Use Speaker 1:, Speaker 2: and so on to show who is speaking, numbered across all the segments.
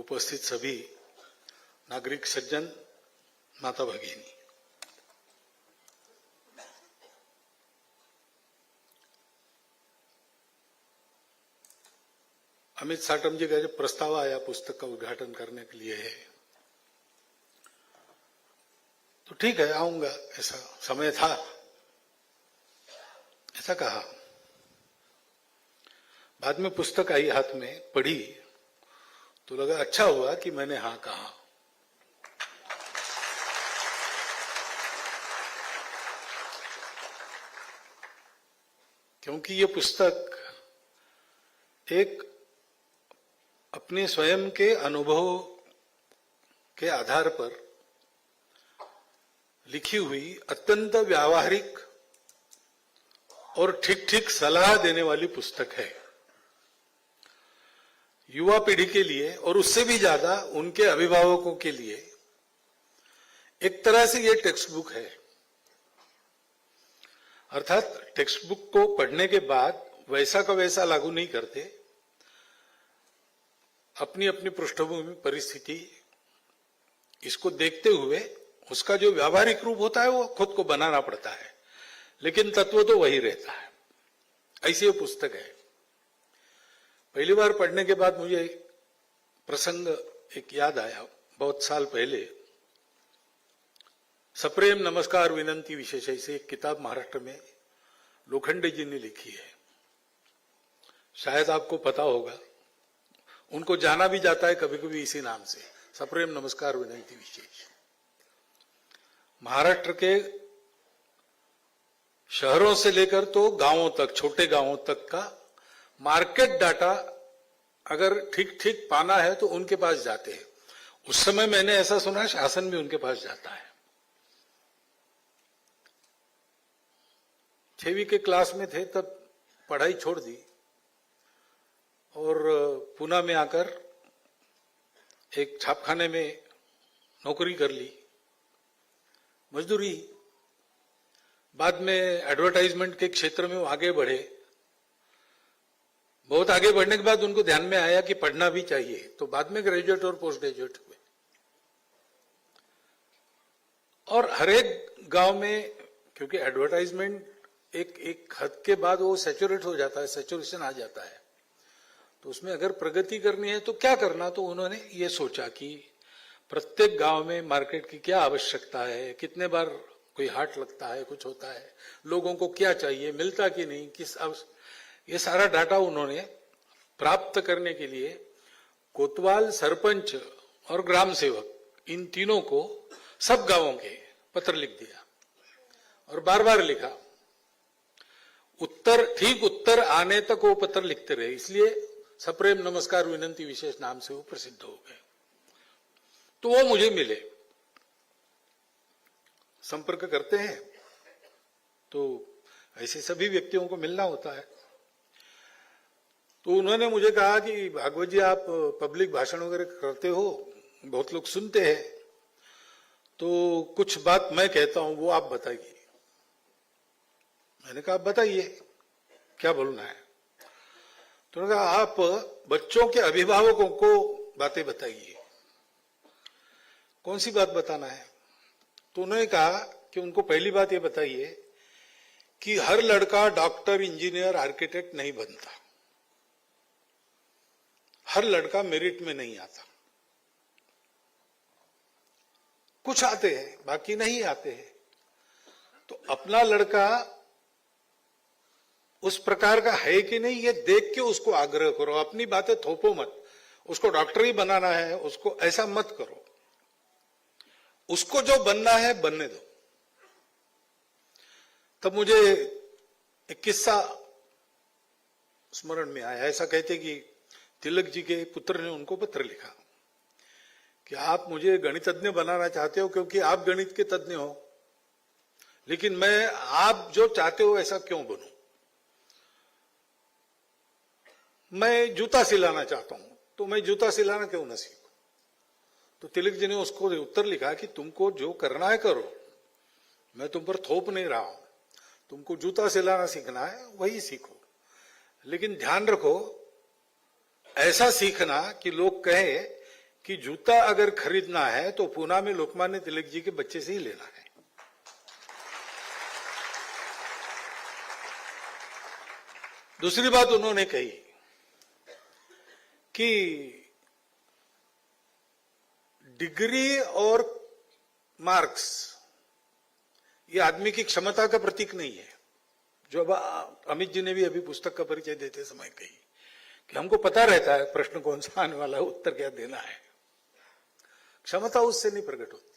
Speaker 1: उपस्थित सभी नागरिक सज्जन, माता भगिनी, अमित साटम जी का जब प्रस्ताव आया पुस्तक का उद्घाटन करने के लिए है, तो ठीक है आऊंगा, ऐसा समय था, ऐसा कहा। बाद में पुस्तक आई हाथ में, पढ़ी तो लगा अच्छा हुआ कि मैंने हाँ कहा। क्योंकि ये पुस्तक एक अपने स्वयं के अनुभव के आधार पर लिखी हुई अत्यंत व्यावहारिक और ठीक ठीक सलाह देने वाली पुस्तक है। युवा पीढ़ी के लिए और उससे भी ज्यादा उनके अभिभावकों के लिए एक तरह से ये टेक्स्ट बुक है। अर्थात टेक्स्ट बुक को पढ़ने के बाद वैसा का वैसा लागू नहीं करते, अपनी अपनी पृष्ठभूमि परिस्थिति इसको देखते हुए उसका जो व्यावहारिक रूप होता है वो खुद को बनाना पड़ता है, लेकिन तत्व तो वही रहता है। ऐसी ये पुस्तक है। पहली बार पढ़ने के बाद मुझे प्रसंग एक याद आया। बहुत साल पहले सप्रेम नमस्कार विनंती विशेष ऐसी एक किताब महाराष्ट्र में लोखंडे जी ने लिखी है, शायद आपको पता होगा। उनको जाना भी जाता है कभी कभी इसी नाम से, सप्रेम नमस्कार विनंती विशेष। महाराष्ट्र के शहरों से लेकर तो गांवों तक, छोटे गांवों तक का मार्केट डाटा अगर ठीक ठीक पाना है तो उनके पास जाते हैं। उस समय मैंने ऐसा सुना शासन भी उनके पास जाता है। 6वीं के क्लास में थे तब पढ़ाई छोड़ दी और पुणे में आकर एक छापखाने में नौकरी कर ली, मजदूरी। बाद में एडवर्टाइजमेंट के क्षेत्र में वो आगे बढ़े। बहुत आगे बढ़ने के बाद उनको ध्यान में आया कि पढ़ना भी चाहिए, तो बाद में ग्रेजुएट और पोस्ट ग्रेजुएट हुए। और हर एक गांव में, क्योंकि एडवर्टाइजमेंट एक हद के बाद वो सैचुरेट हो जाता है, सैचुरेशन आ जाता है, तो उसमें अगर प्रगति करनी है तो क्या करना। तो उन्होंने ये सोचा कि प्रत्येक गांव में मार्केट की क्या आवश्यकता है, कितने बार कोई हाट लगता है, कुछ होता है, लोगों को क्या चाहिए, मिलता कि नहीं, ये सारा डाटा उन्होंने प्राप्त करने के लिए कोतवाल, सरपंच और ग्राम सेवक, इन तीनों को सब गांवों के पत्र लिख दिया और बार बार लिखा। ठीक उत्तर आने तक वो पत्र लिखते रहे, इसलिए सप्रेम नमस्कार विनंती विशेष नाम से वो प्रसिद्ध हो गए। तो वो मुझे मिले, संपर्क करते हैं तो ऐसे सभी व्यक्तियों को मिलना होता है। तो उन्होंने मुझे कहा कि भागवत जी आप पब्लिक भाषण वगैरह करते हो, बहुत लोग सुनते हैं, तो कुछ बात मैं कहता हूं वो आप बताइए। मैंने कहा आप बताइए क्या बोलना है। तो उन्होंने कहा आप बच्चों के अभिभावकों को बातें बताइए। कौन सी बात बताना है? तो उन्होंने कहा कि उनको पहली बात ये बताइए कि हर लड़का डॉक्टर, इंजीनियर, आर्किटेक्ट नहीं बनता, हर लड़का मेरिट में नहीं आता। कुछ आते हैं, बाकी नहीं आते हैं। तो अपना लड़का उस प्रकार का है कि नहीं, ये देख के उसको आग्रह करो। अपनी बातें थोपो मत। उसको डॉक्टर ही बनाना है, उसको ऐसा मत करो। उसको जो बनना है बनने दो। तब मुझे एक किस्सा स्मरण में आया। ऐसा कहते कि तिलक जी के पुत्र ने उनको पत्र लिखा कि आप मुझे गणितज्ञ बनाना चाहते हो क्योंकि आप गणित के तज्ञ हो, लेकिन मैं आप जो चाहते हो ऐसा क्यों बनूं? मैं जूता सिलाना चाहता हूं, तो मैं जूता सिलाना क्यों ना सीखूं? तो तिलक जी ने उसको उत्तर लिखा कि तुमको जो करना है करो, मैं तुम पर थोप नहीं रहा हूं। तुमको जूता सिलाना सीखना है वही सीखो, लेकिन ध्यान रखो ऐसा सीखना कि लोग कहे कि जूता अगर खरीदना है तो पूना में लोकमान्य तिलक जी के बच्चे से ही लेना है। दूसरी बात उन्होंने कही कि डिग्री और मार्क्स ये आदमी की क्षमता का प्रतीक नहीं है। जो अब अमित जी ने भी अभी पुस्तक का परिचय देते समय कही कि हमको पता रहता है प्रश्न कौन सा आने वाला है, उत्तर क्या देना है। क्षमता उससे नहीं प्रकट होती।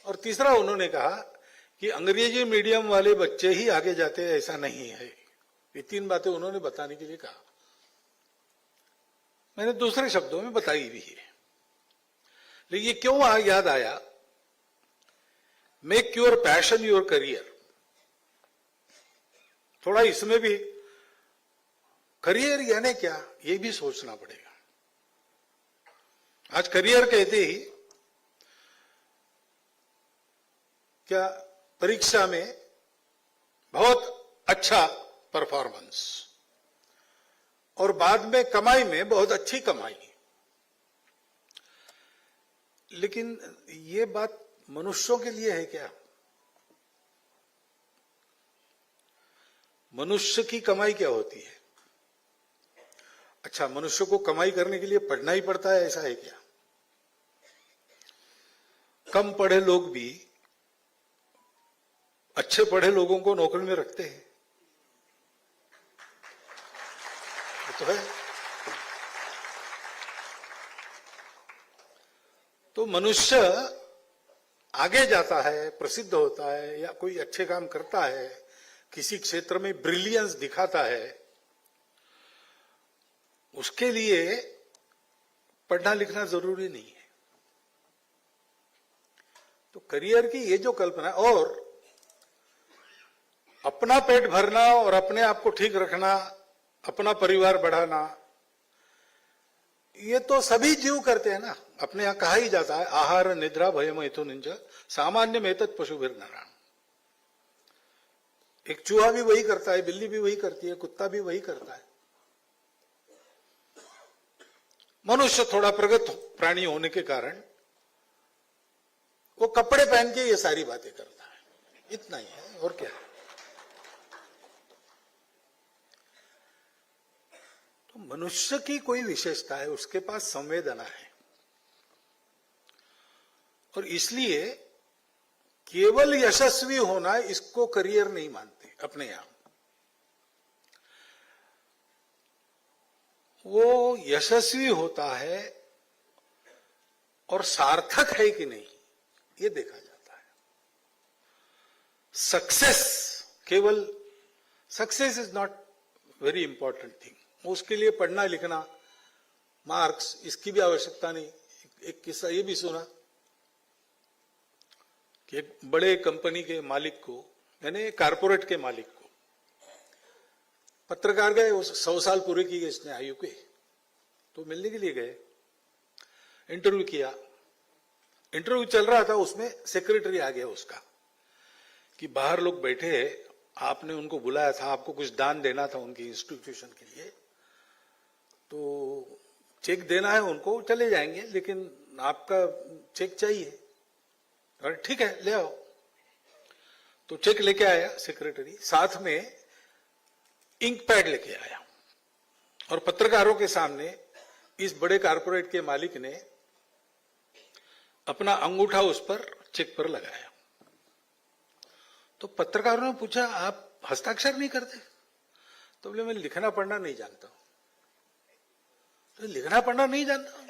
Speaker 1: और तीसरा उन्होंने कहा कि अंग्रेजी मीडियम वाले बच्चे ही आगे जाते हैं, ऐसा नहीं है। ये तीन बातें उन्होंने बताने के लिए कहा। मैंने दूसरे शब्दों में बताई भी है, लेकिन ये क्यों याद आया, make your passion your career. थोड़ा इसमें भी करियर यानी क्या, ये भी सोचना पड़ेगा। आज करियर कहते ही क्या परीक्षा में बहुत अच्छा परफॉर्मेंस और बाद में कमाई में बहुत अच्छी कमाई। लेकिन ये बात मनुष्यों के लिए है क्या? मनुष्य की कमाई क्या होती है? अच्छा, मनुष्य को कमाई करने के लिए पढ़ना ही पड़ता है, ऐसा है क्या? कम पढ़े लोग भी अच्छे पढ़े लोगों को नौकरी में रखते हैं, तो है। तो मनुष्य आगे जाता है, प्रसिद्ध होता है या कोई अच्छे काम करता है, किसी क्षेत्र में ब्रिलियंस दिखाता है, उसके लिए पढ़ना लिखना जरूरी नहीं है। तो करियर की ये जो कल्पना, और अपना पेट भरना और अपने आप को ठीक रखना, अपना परिवार बढ़ाना, ये तो सभी जीव करते हैं ना। अपने यहां कहा ही जाता है, आहार निद्रा भयम हेतु निंज सामान्य में तत् पशुभिर्नराम। एक चूहा भी वही करता है, बिल्ली भी वही करती है, कुत्ता भी वही करता है। मनुष्य थोड़ा प्रगत प्राणी होने के कारण वो कपड़े पहन के ये सारी बातें करता है, इतना ही है, और क्या है। तो मनुष्य की कोई विशेषता है, उसके पास संवेदना है, और इसलिए केवल यशस्वी होना इसको करियर नहीं मानते अपने यहां। वो यशस्वी होता है और सार्थक है कि नहीं ये देखा जाता है। सक्सेस, केवल success is not very important thing. उसके लिए पढ़ना लिखना, मार्क्स, इसकी भी आवश्यकता नहीं। एक किस्सा ये भी सुना कि एक बड़े कंपनी के मालिक को, यानी कारपोरेट के मालिक को, पत्रकार गए, 100 साल पूरे किए इसने आयु के, तो मिलने के लिए गए, इंटरव्यू किया। इंटरव्यू चल रहा था, उसमें सेक्रेटरी आ गया उसका कि बाहर लोग बैठे हैं, आपने उनको बुलाया था, आपको कुछ दान देना था उनकी इंस्टीट्यूशन के लिए, तो चेक देना है उनको, चले जाएंगे, लेकिन आपका चेक चाहिए। अरे ठीक है, ले आओ। तो चेक लेके आया सेक्रेटरी, साथ में इंक पैड लेके आया, और पत्रकारों के सामने इस बड़े कारपोरेट के मालिक ने अपना अंगूठा उस पर चेक पर लगाया। तो पत्रकारों ने पूछा, आप हस्ताक्षर नहीं करते? तो बोले, मैं लिखना पढ़ना नहीं जानता। तो लिखना पढ़ना नहीं जानता?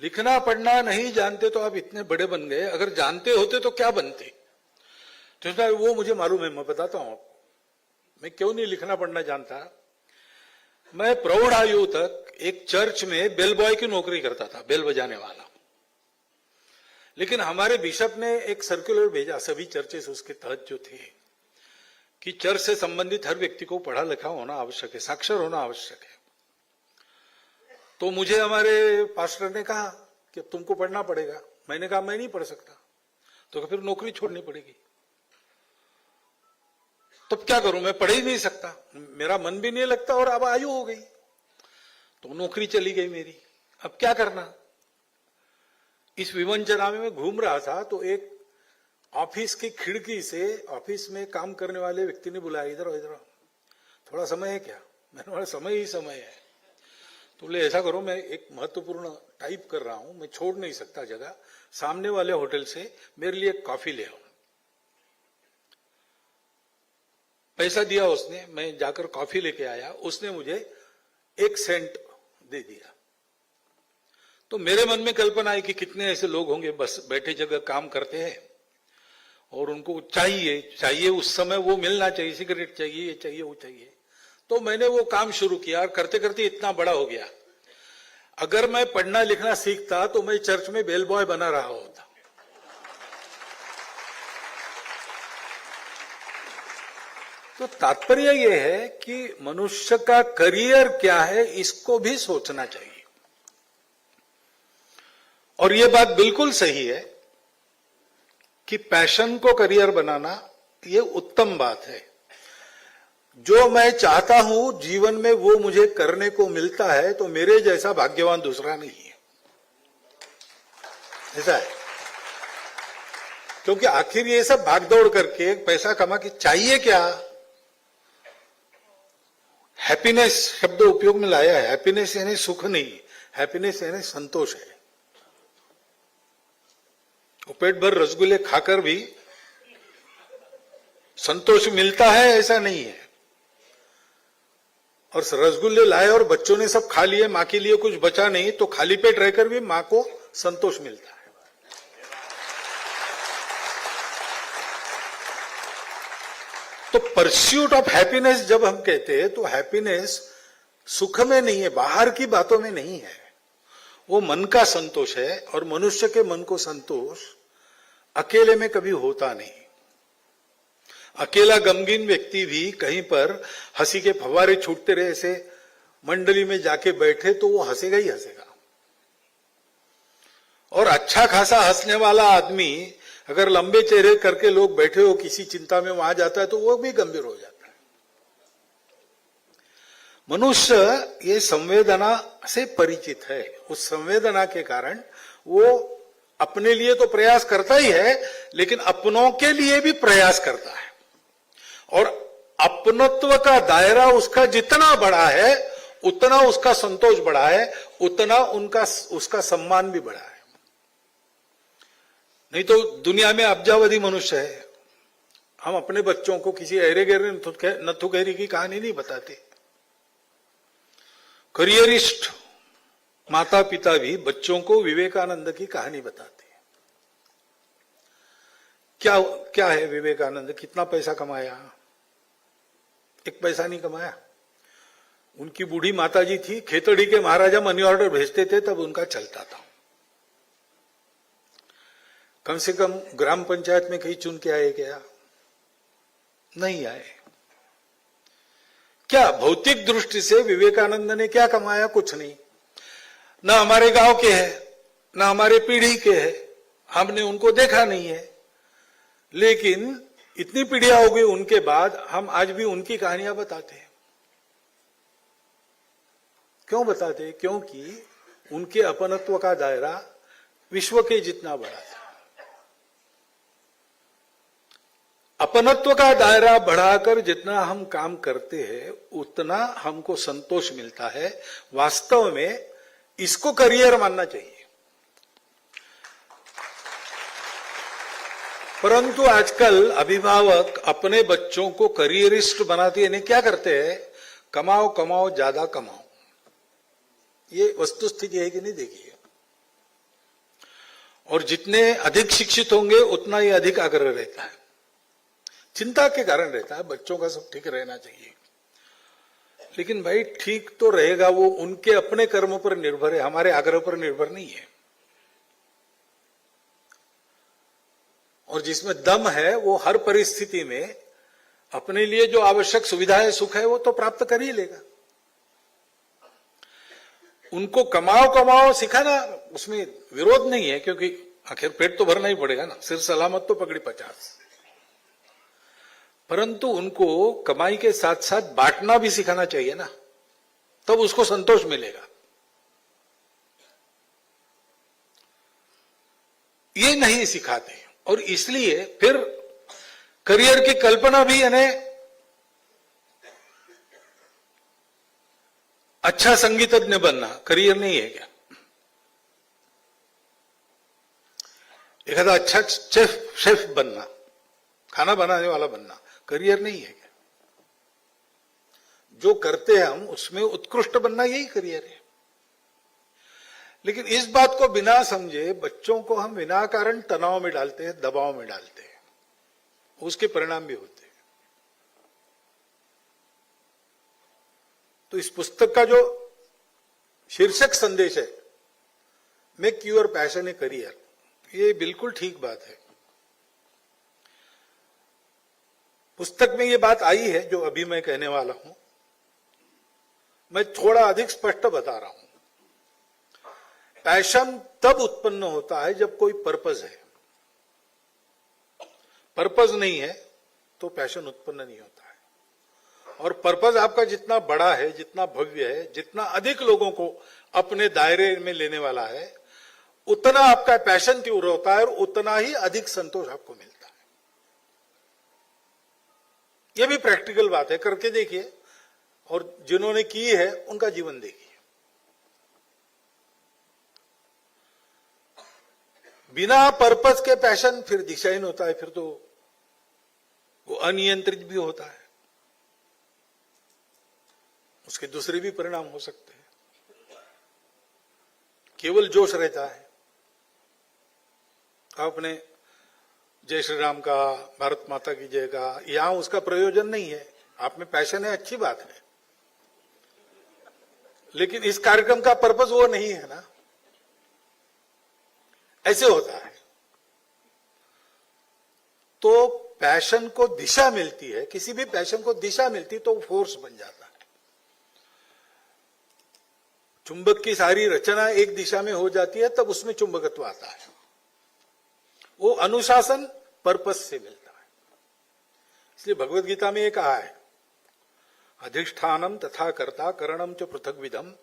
Speaker 1: लिखना पढ़ना नहीं जानते तो आप इतने बड़े बन गए, अगर जानते होते तो क्या बनते? तो वो मुझे मालूम है, मैं बताता हूं आपको। मैं क्यों नहीं लिखना पढ़ना जानता। मैं प्रौढ़ आयु तक एक चर्च में बेल बॉय की नौकरी करता था, बेल बजाने वाला। लेकिन हमारे बिशप ने एक सर्कुलर भेजा सभी चर्चेस उसके तहत जो थे, कि चर्च से संबंधित हर व्यक्ति को पढ़ा लिखा होना आवश्यक है, साक्षर होना आवश्यक है। तो मुझे हमारे पास्टर ने कहा कि तुमको पढ़ना पड़ेगा। मैंने कहा मैं नहीं पढ़ सकता। तो फिर नौकरी छोड़नी पड़ेगी। तो क्या करूं, मैं पढ़ ही नहीं सकता, मेरा मन भी नहीं लगता, और अब आयु हो गई, तो नौकरी चली गई मेरी। अब क्या करना। इस विवंचना में मैं घूम रहा था तो एक ऑफिस की खिड़की से ऑफिस में काम करने वाले व्यक्ति ने बुलाया, इधर इधर थोड़ा समय है क्या। मैंने बोला समय ही समय है। तो बोले ऐसा करो, मैं एक महत्वपूर्ण टाइप कर रहा हूं, मैं छोड़ नहीं सकता जगह, सामने वाले होटल से मेरे लिए कॉफी ले आओ। पैसा दिया उसने, मैं जाकर कॉफी लेके आया, उसने मुझे 1 सेंट दे दिया। तो मेरे मन में कल्पना है कि कितने ऐसे लोग होंगे बस बैठे जगह काम करते हैं और उनको चाहिए उस समय वो मिलना चाहिए, सिगरेट चाहिए, ये चाहिए, वो चाहिए। तो मैंने वो काम शुरू किया और करते करते इतना बड़ा हो गया। अगर मैं पढ़ना लिखना सीखता तो मैं चर्च में बेल बॉय बना रहा होता। तो तात्पर्य यह है कि मनुष्य का करियर क्या है इसको भी सोचना चाहिए। और यह बात बिल्कुल सही है कि पैशन को करियर बनाना यह उत्तम बात है। जो मैं चाहता हूं जीवन में वो मुझे करने को मिलता है तो मेरे जैसा भाग्यवान दूसरा नहीं है, ऐसा है। क्योंकि आखिर ये सब भागदौड़ करके पैसा कमा के चाहिए क्या। हैप्पीनेस शब्द उपयोग में लाया है। हैप्पीनेस यानी सुख नहीं, हैप्पीनेस यानी संतोष है। पेट भर रसगुल्ले खाकर भी संतोष मिलता है ऐसा नहीं है। और रसगुल्ले लाए और बच्चों ने सब खा लिए, मां के लिए कुछ बचा नहीं, तो खाली पेट रहकर भी मां को संतोष मिलता है। तो परस्यूट ऑफ हैप्पीनेस जब हम कहते हैं तो हैप्पीनेस सुख में नहीं है, बाहर की बातों में नहीं है, वो मन का संतोष है। और मनुष्य के मन को संतोष अकेले में कभी होता नहीं। अकेला गमगीन व्यक्ति भी कहीं पर हंसी के फव्वारे छूटते रहे ऐसे मंडली में जाके बैठे तो वो हंसेगा ही हंसेगा। और अच्छा खासा हंसने वाला आदमी अगर लंबे चेहरे करके लोग बैठे हो किसी चिंता में वहां जाता है तो वो भी गंभीर हो जाता है। मनुष्य ये संवेदना से परिचित है। उस संवेदना के कारण वो अपने लिए तो प्रयास करता ही है लेकिन अपनों के लिए भी प्रयास करता है। और अपनत्व का दायरा उसका जितना बड़ा है उतना उसका संतोष बढ़ा है, उतना उसका सम्मान भी बढ़ा है। नहीं तो दुनिया में अब्जावधि मनुष्य है। हम अपने बच्चों को किसी अरे गहरे नथुगहरी की कहानी नहीं बताते। करियरिस्ट माता पिता भी बच्चों को विवेकानंद की कहानी बताते हैं। क्या है विवेकानंद, कितना पैसा कमाया? 1 पैसा नहीं कमाया। उनकी बूढ़ी माताजी थी, खेतड़ी के महाराजा मनी ऑर्डर भेजते थे तब उनका चलता था। कम से कम ग्राम पंचायत में कहीं चुन के आए क्या? नहीं आए। क्या भौतिक दृष्टि से विवेकानंद ने क्या कमाया? कुछ नहीं। न हमारे गांव के हैं, न हमारे पीढ़ी के हैं, हमने उनको देखा नहीं है। लेकिन इतनी पीढ़ियां हो गई उनके बाद हम आज भी उनकी कहानियां बताते हैं। क्यों बताते हैं? क्योंकि उनके अपनत्व का दायरा विश्व के जितना बड़ा था। अपनत्व का दायरा बढ़ाकर जितना हम काम करते हैं उतना हमको संतोष मिलता है। वास्तव में इसको करियर मानना चाहिए। परंतु आजकल अभिभावक अपने बच्चों को करियरिस्ट बनाते हैं। क्या करते हैं? कमाओ कमाओ ज्यादा कमाओ। ये वस्तुस्थिति है कि नहीं? देखिए, और जितने अधिक शिक्षित होंगे उतना ही अधिक आग्रह रहता है, चिंता के कारण रहता है। बच्चों का सब ठीक रहना चाहिए। लेकिन भाई ठीक तो रहेगा, वो उनके अपने कर्म पर निर्भर है, हमारे आग्रह पर निर्भर नहीं है। और जिसमें दम है वो हर परिस्थिति में अपने लिए जो आवश्यक सुविधाएं सुख है वो तो प्राप्त कर ही लेगा। उनको कमाओ कमाओ सिखाना उसमें विरोध नहीं है, क्योंकि आखिर पेट तो भरना ही पड़ेगा ना, सिर सलामत तो पकड़ी 50। परंतु उनको कमाई के साथ साथ बांटना भी सिखाना चाहिए ना, तब उसको संतोष मिलेगा। ये नहीं सिखाते, और इसलिए फिर करियर की कल्पना भी यानी अच्छा संगीतज्ञ बनना करियर नहीं है क्या? एक अच्छा शेफ बनना, खाना बनाने वाला बनना करियर नहीं है क्या? जो करते हैं हम उसमें उत्कृष्ट बनना यही करियर है। लेकिन इस बात को बिना समझे बच्चों को हम बिना कारण तनाव में डालते हैं, दबाव में डालते हैं, उसके परिणाम भी होते हैं। तो इस पुस्तक का जो शीर्षक संदेश है, make your passion a career, ये बिल्कुल ठीक बात है। पुस्तक में ये बात आई है जो अभी मैं कहने वाला हूं, मैं थोड़ा अधिक स्पष्ट बता रहा हूं। पैशन तब उत्पन्न होता है जब कोई पर्पस है, पर्पस नहीं है तो पैशन उत्पन्न नहीं होता है। और पर्पस आपका जितना बड़ा है, जितना भव्य है, जितना अधिक लोगों को अपने दायरे में लेने वाला है, उतना आपका पैशन तीव्र होता है और उतना ही अधिक संतोष आपको मिलता है। यह भी प्रैक्टिकल बात है, करके देखिए, और जिन्होंने की है उनका जीवन देखिए। बिना पर्पस के पैशन फिर दिशाहीन होता है, फिर तो वो अनियंत्रित भी होता है, उसके दूसरे भी परिणाम हो सकते हैं। केवल जोश रहता है, आपने जय श्री राम का, भारत माता की जय का, यहां उसका प्रयोजन नहीं है। आप में पैशन है, अच्छी बात है, लेकिन इस कार्यक्रम का पर्पस वो नहीं है ना। ऐसे होता है। तो पैशन को दिशा मिलती है, किसी भी पैशन को दिशा मिलती तो फोर्स बन जाता है। चुंबक की सारी रचना एक दिशा में हो जाती है, तब उसमें चुंबकत्व आता है। वो अनुशासन पर्पस से मिलता है। इसलिए भगवत गीता में ये कहा है, अधिष्ठानम तथा कर्ता करणम च पृथक विधम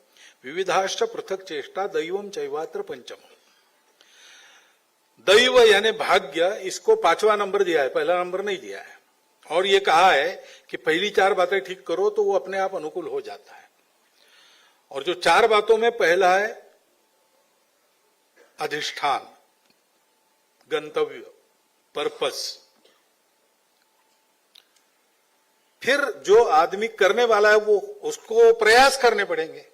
Speaker 1: विविधाश्च पृथक चेष्टा दैवम चैवात्र पंचम। दैव यानी भाग्य, इसको 5वां नंबर दिया है, पहला नंबर नहीं दिया है। और ये कहा है कि पहली 4 बातें ठीक करो तो वो अपने आप अनुकूल हो जाता है। और जो 4 बातों में पहला है अधिष्ठान, गंतव्य, पर्पस। फिर जो आदमी करने वाला है वो उसको प्रयास करने पड़ेंगे।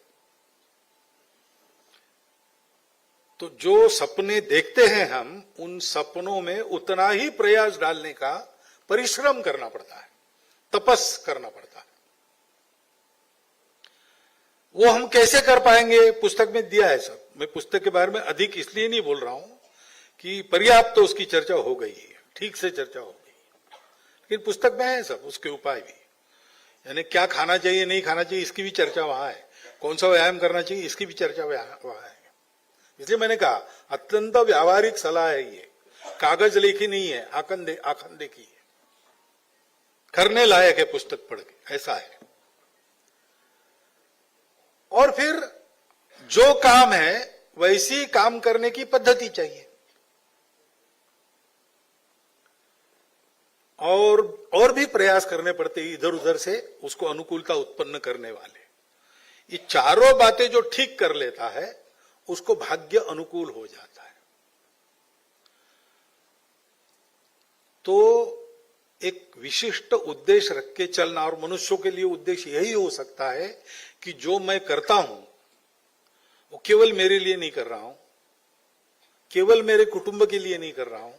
Speaker 1: तो जो सपने देखते हैं हम, उन सपनों में उतना ही प्रयास डालने का, परिश्रम करना पड़ता है, तपस करना पड़ता है। वो हम कैसे कर पाएंगे, पुस्तक में दिया है सब। मैं पुस्तक के बारे में अधिक इसलिए नहीं बोल रहा हूं कि पर्याप्त तो उसकी चर्चा हो गई है, ठीक से चर्चा हो गई, लेकिन पुस्तक में है सब उसके उपाय भी। यानी क्या खाना चाहिए, नहीं खाना चाहिए, इसकी भी चर्चा वहां है। कौन सा व्यायाम करना चाहिए, इसकी भी चर्चा वहां है। इसलिए मैंने कहा अत्यंत व्यावहारिक सलाह है ये, कागज लेखी नहीं है, आखन देखी है, करने लायक है पुस्तक पढ़ के, ऐसा है। और फिर जो काम है वैसी काम करने की पद्धति चाहिए, और भी प्रयास करने पड़ते इधर उधर से उसको अनुकूलता उत्पन्न करने वाले। ये चारों बातें जो ठीक कर लेता है उसको भाग्य अनुकूल हो जाता है। तो एक विशिष्ट उद्देश्य रख के चलना, और मनुष्यों के लिए उद्देश्य यही हो सकता है कि जो मैं करता हूं वो केवल मेरे लिए नहीं कर रहा हूं, केवल मेरे कुटुंब के लिए नहीं कर रहा हूं,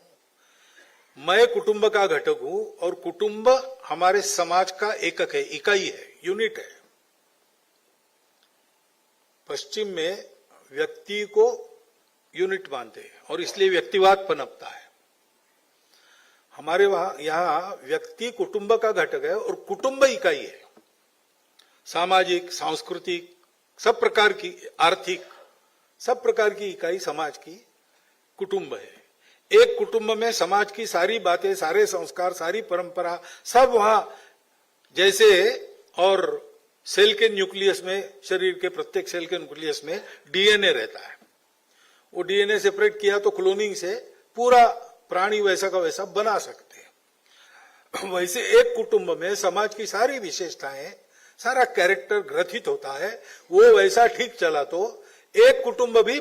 Speaker 1: मैं कुटुंब का घटक हूं और कुटुंब हमारे समाज का एकक है, इकाई है, यूनिट है। पश्चिम में व्यक्ति को यूनिट मानते हैं और इसलिए व्यक्तिवाद पनपता है। हमारे यहां व्यक्ति कुटुंब का घटक है और कुटुंब इकाई है। सामाजिक, सांस्कृतिक, सब प्रकार की, आर्थिक, सब प्रकार की इकाई समाज की कुटुंब है। एक कुटुंब में समाज की सारी बातें, सारे संस्कार, सारी परंपरा सब वहां जैसे, और सेल के न्यूक्लियस में, शरीर के प्रत्येक सेल के न्यूक्लियस में डीएनए रहता है। वो डीएनए सेपरेट किया तो क्लोनिंग से पूरा प्राणी वैसा का वैसा बना सकते हैं। वैसे एक कुटुंब में समाज की सारी विशेषताएं, सारा कैरेक्टर ग्रथित होता है। वो वैसा ठीक चला तो एक कुटुंब भी